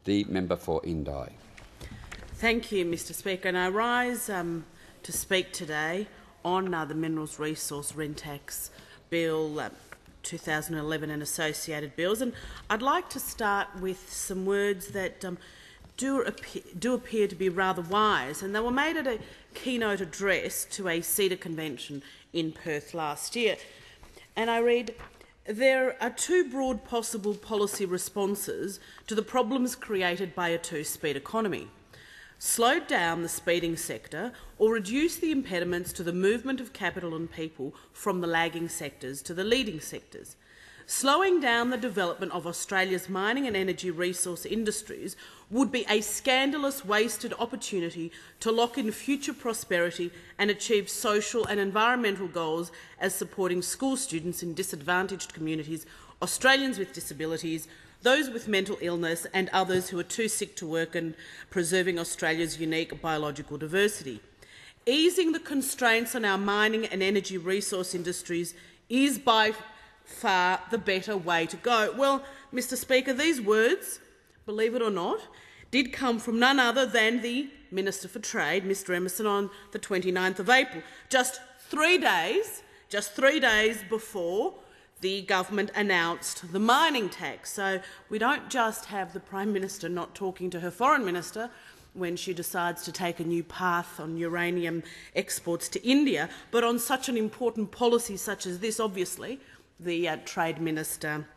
The member for Indi. Thank you, Mr Speaker. And I rise to speak today on the Minerals Resource Rent Tax Bill 2011 and associated bills. And I'd like to start with some words that do appear to be rather wise, and they were made at a keynote address to a CEDA convention in Perth last year. And I read, "There are two broad possible policy responses to the problems created by a two-speed economy. Slow down the speeding sector or reduce the impediments to the movement of capital and people from the lagging sectors to the leading sectors. Slowing down the development of Australia's mining and energy resource industries would be a scandalous wasted opportunity to lock in future prosperity and achieve social and environmental goals as supporting school students in disadvantaged communities, Australians with disabilities, those with mental illness and others who are too sick to work, and preserving Australia's unique biological diversity. Easing the constraints on our mining and energy resource industries is by far the better way to go." Well, Mr Speaker, these words, believe it or not, did come from none other than the Minister for Trade, Mr Emerson, on the 29th of April, just 3 days before the government announced the mining tax. So we don't just have the Prime Minister not talking to her Foreign Minister when she decides to take a new path on uranium exports to India, but on such an important policy such as this, obviously, the Trade Minister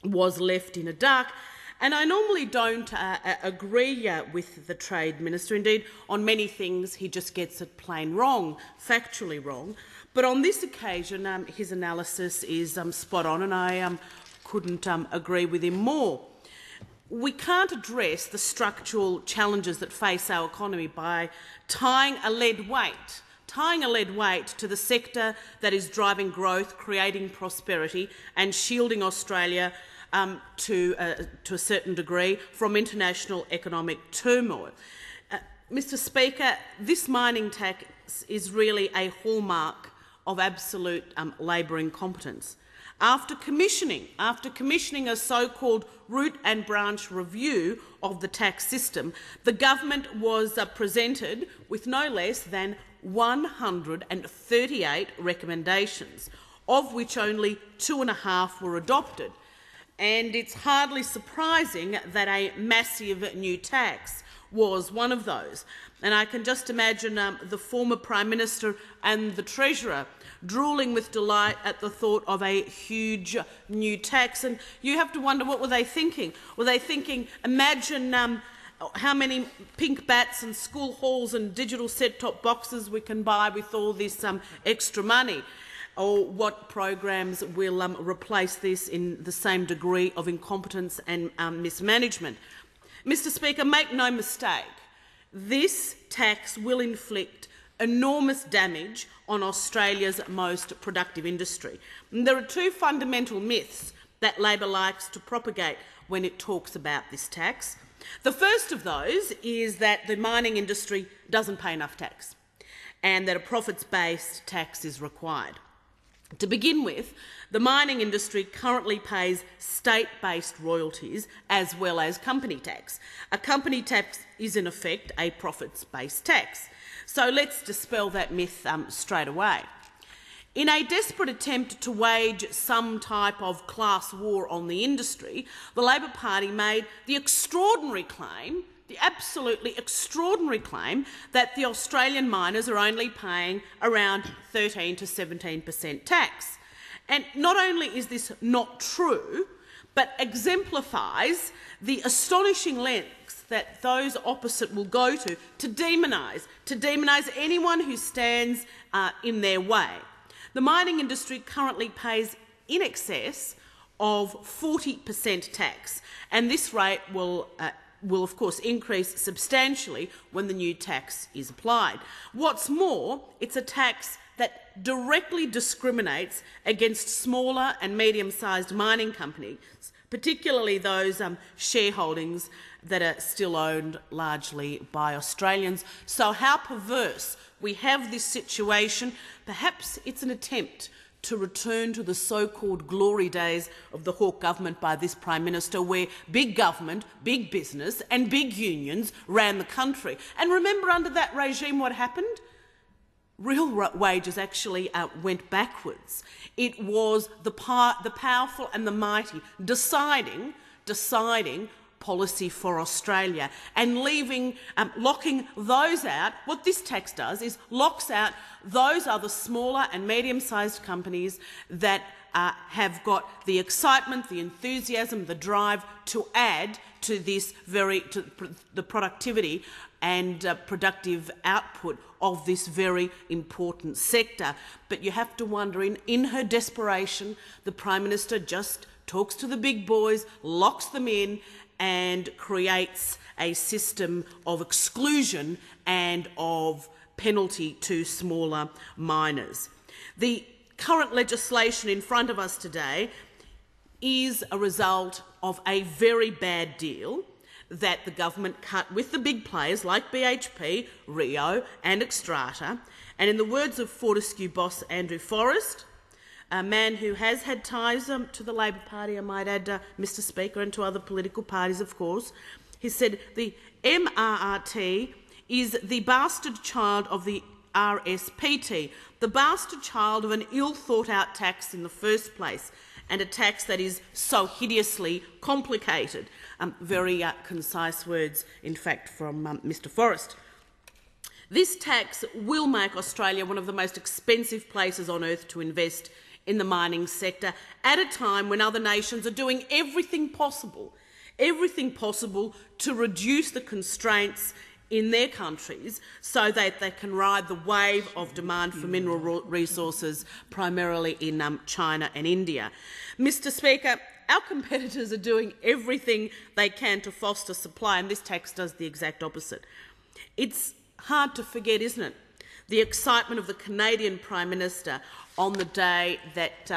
was left in the dark. And I normally don't agree with the Trade Minister. Indeed, on many things he just gets it plain wrong, factually wrong. But on this occasion, his analysis is spot on, and I couldn't agree with him more. We can't address the structural challenges that face our economy by tying a lead weight to the sector that is driving growth, creating prosperity and shielding Australia to a certain degree from international economic turmoil. Mr Speaker, this mining tax is really a hallmark of absolute Labor incompetence. After commissioning a so-called root and branch review of the tax system, the government was presented with no less than 138 recommendations, of which only 2.5 were adopted. And it's hardly surprising that a massive new tax was one of those. And I can just imagine the former Prime Minister and the Treasurer drooling with delight at the thought of a huge new tax. And you have to wonder, what were they thinking? Were they thinking, imagine how many pink bats and school halls and digital set-top boxes we can buy with all this extra money? Or what programs will replace this in the same degree of incompetence and mismanagement? Mr Speaker, make no mistake, this tax will inflict enormous damage on Australia's most productive industry. And there are two fundamental myths that Labor likes to propagate when it talks about this tax. The first of those is that the mining industry doesn't pay enough tax and that a profits-based tax is required. To begin with, the mining industry currently pays state-based royalties as well as company tax. A company tax is in effect a profits-based tax. So let's dispel that myth straight away. In a desperate attempt to wage some type of class war on the industry, the Labor Party made the extraordinary claim, the absolutely extraordinary claim, that the Australian miners are only paying around 13 to 17% tax. And not only is this not true, but exemplifies the astonishing lengths that those opposite will go to demonise anyone who stands in their way. The mining industry currently pays in excess of 40% tax, and this rate will of course increase substantially when the new tax is applied. What's more, it's a tax that directly discriminates against smaller and medium-sized mining companies, particularly those shareholdings that are still owned largely by Australians. So how perverse. We have this situation. Perhaps it's an attempt to return to the so-called glory days of the Hawke government by this Prime Minister, where big government, big business and big unions ran the country. And remember, under that regime, what happened? Real wages actually went backwards. It was the powerful and the mighty deciding policy for Australia and locking those out. What this tax does is locks out those other smaller and medium-sized companies that have got the excitement, the enthusiasm, the drive to add to this the productivity and productive output of this very important sector. But you have to wonder, in her desperation, the Prime Minister just talks to the big boys, locks them in, and creates a system of exclusion and of penalty to smaller miners. The current legislation in front of us today is a result of a very bad deal that the government cut with the big players like BHP, Rio and Xstrata. And in the words of Fortescue boss Andrew Forrest, a man who has had ties to the Labor Party, I might add, Mr Speaker, and to other political parties, of course, he said the MRRT is the bastard child of the RSPT, the bastard child of an ill-thought-out tax in the first place, and a tax that is so hideously complicated. Very concise words, in fact, from Mr Forrest. This tax will make Australia one of the most expensive places on earth to invest in the mining sector at a time when other nations are doing everything possible to reduce the constraints in their countries so that they can ride the wave of demand for mineral resources, primarily in China and India. Mr Speaker, our competitors are doing everything they can to foster supply, and this tax does the exact opposite. It's hard to forget, isn't it, the excitement of the Canadian Prime Minister on the day that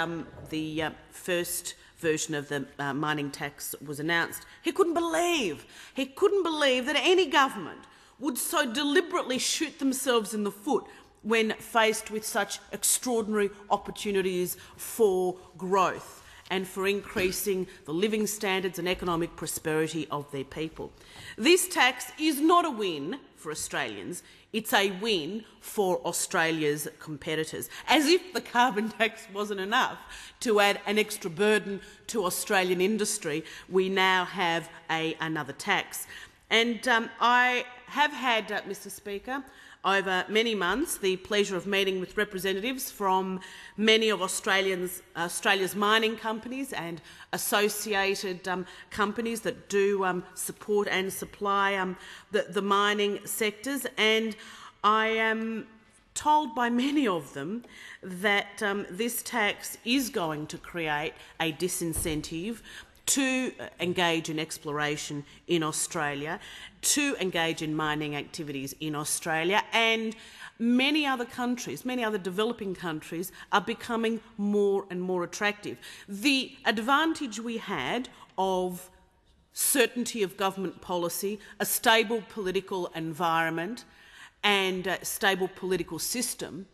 the first version of the mining tax was announced. He couldn't believe that any government would so deliberately shoot themselves in the foot when faced with such extraordinary opportunities for growth and for increasing the living standards and economic prosperity of their people. This tax is not a win for Australians, it's a win for Australia's competitors. As if the carbon tax wasn't enough to add an extra burden to Australian industry, we now have another tax. And I have had, Mr Speaker, over many months, the pleasure of meeting with representatives from many of Australia's mining companies and associated companies that do support and supply the mining sectors. And I am told by many of them that this tax is going to create a disincentive to engage in exploration in Australia, to engage in mining activities in Australia, and many other countries, many other developing countries are becoming more and more attractive. The advantage we had of certainty of government policy, a stable political environment and a stable political system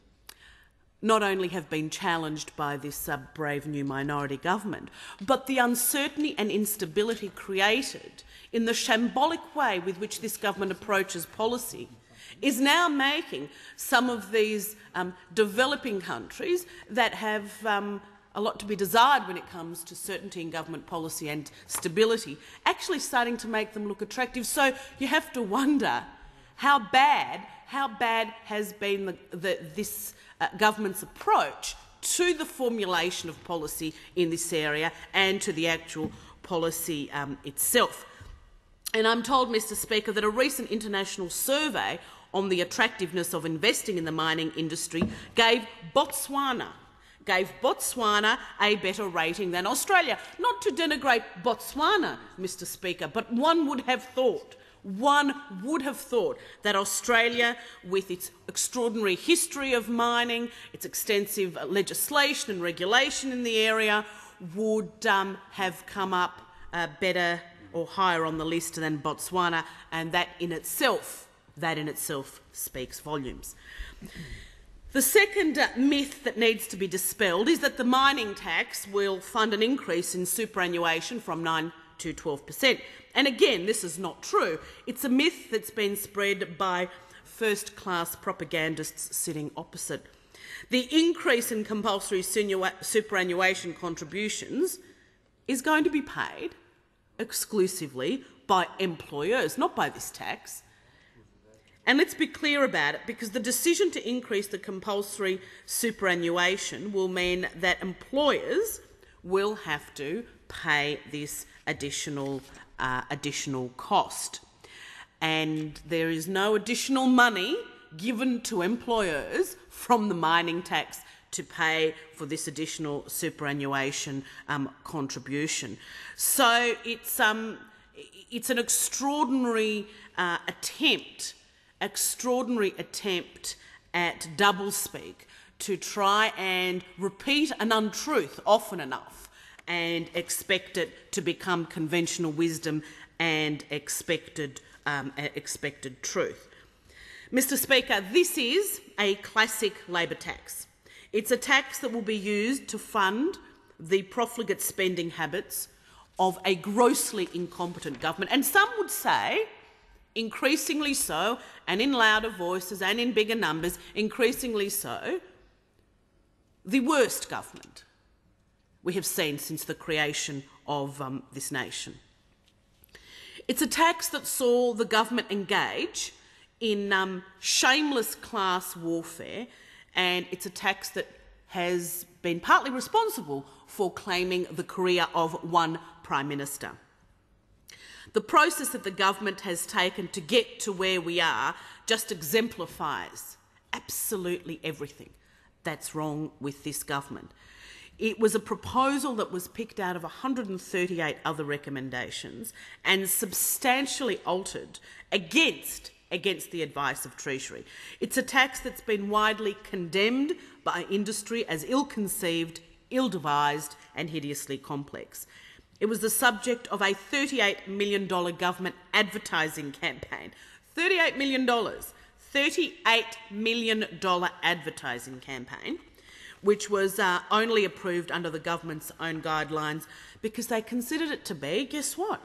not only have been challenged by this brave new minority government, but the uncertainty and instability created in the shambolic way with which this government approaches policy is now making some of these developing countries that have a lot to be desired when it comes to certainty in government policy and stability, actually starting to make them look attractive. So you have to wonder how bad has been this government's approach to the formulation of policy in this area and to the actual policy itself. And I'm told, Mr Speaker, that a recent international survey on the attractiveness of investing in the mining industry gave Botswana a better rating than Australia. Not to denigrate Botswana, Mr Speaker, but one would have thought that Australia, with its extraordinary history of mining, its extensive legislation and regulation in the area, would have come up better or higher on the list than Botswana, and that in itself speaks volumes. The second myth that needs to be dispelled is that the mining tax will fund an increase in superannuation from 9 to 12%. And again, this is not true. It's a myth that's been spread by first-class propagandists sitting opposite. The increase in compulsory superannuation contributions is going to be paid exclusively by employers, not by this tax. And let's be clear about it, because the decision to increase the compulsory superannuation will mean that employers will have to pay this additional cost. And there is no additional money given to employers from the mining tax to pay for this additional superannuation contribution. So it's an extraordinary attempt at doublespeak to try and repeat an untruth often enough and expect it to become conventional wisdom and expected truth. Mr. Speaker, this is a classic Labor tax. It's a tax that will be used to fund the profligate spending habits of a grossly incompetent government, and some would say, increasingly so, and in louder voices and in bigger numbers, increasingly so, the worst government we have seen since the creation of this nation. It's a tax that saw the government engage in shameless class warfare, and it's a tax that has been partly responsible for claiming the career of one Prime Minister. The process that the government has taken to get to where we are just exemplifies absolutely everything that's wrong with this government. It was a proposal that was picked out of 138 other recommendations and substantially altered against the advice of Treasury. It's a tax that's been widely condemned by industry as ill-conceived, ill-devised and hideously complex. It was the subject of a $38 million government advertising campaign. $38 million. $38 million advertising campaign, which was only approved under the government's own guidelines because they considered it to be, guess what,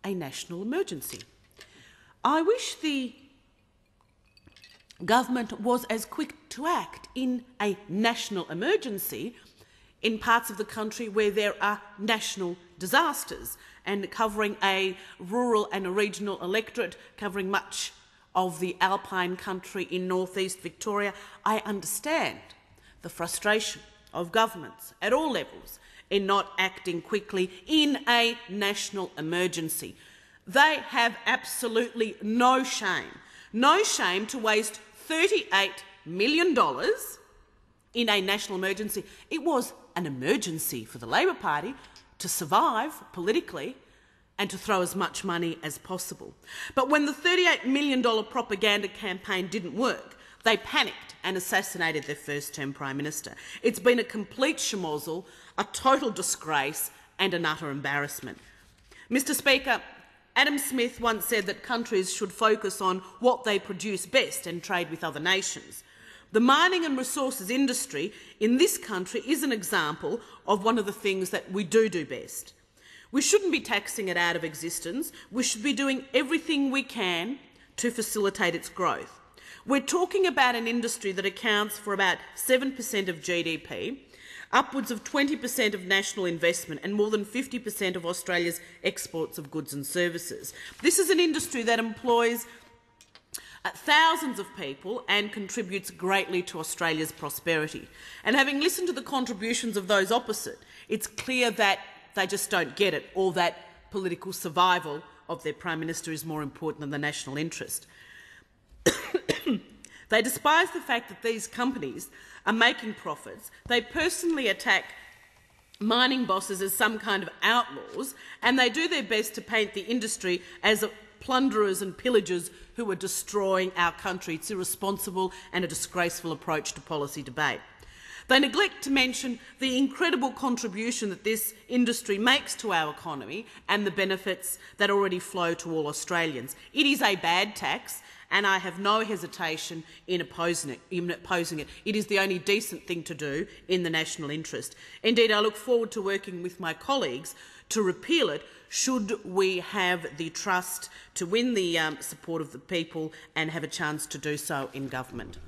a national emergency. I wish the government was as quick to act in a national emergency in parts of the country where there are national disasters, and covering a rural and a regional electorate, covering much of the alpine country in northeast Victoria. I understand the frustration of governments at all levels in not acting quickly in a national emergency. They have absolutely no shame to waste $38 million in a national emergency. It was an emergency for the Labor Party to survive politically and to throw as much money as possible. But when the $38 million propaganda campaign didn't work, they panicked and assassinated their first-term Prime Minister. It's been a complete schmozzle, a total disgrace and an utter embarrassment. Mr. Speaker, Adam Smith once said that countries should focus on what they produce best and trade with other nations. The mining and resources industry in this country is an example of one of the things that we do best. We shouldn't be taxing it out of existence. We should be doing everything we can to facilitate its growth. We're talking about an industry that accounts for about 7% of GDP, upwards of 20% of national investment and more than 50% of Australia's exports of goods and services. This is an industry that employs thousands of people and contributes greatly to Australia's prosperity. And having listened to the contributions of those opposite, it's clear that they just don't get it, or that political survival of their Prime Minister is more important than the national interest. They despise the fact that these companies are making profits. They personally attack mining bosses as some kind of outlaws, and they do their best to paint the industry as plunderers and pillagers who are destroying our country. It's irresponsible and a disgraceful approach to policy debate. They neglect to mention the incredible contribution that this industry makes to our economy and the benefits that already flow to all Australians. It is a bad tax, and I have no hesitation in opposing it. It is the only decent thing to do in the national interest. Indeed, I look forward to working with my colleagues to repeal it should we have the trust to win the support of the people and have a chance to do so in government.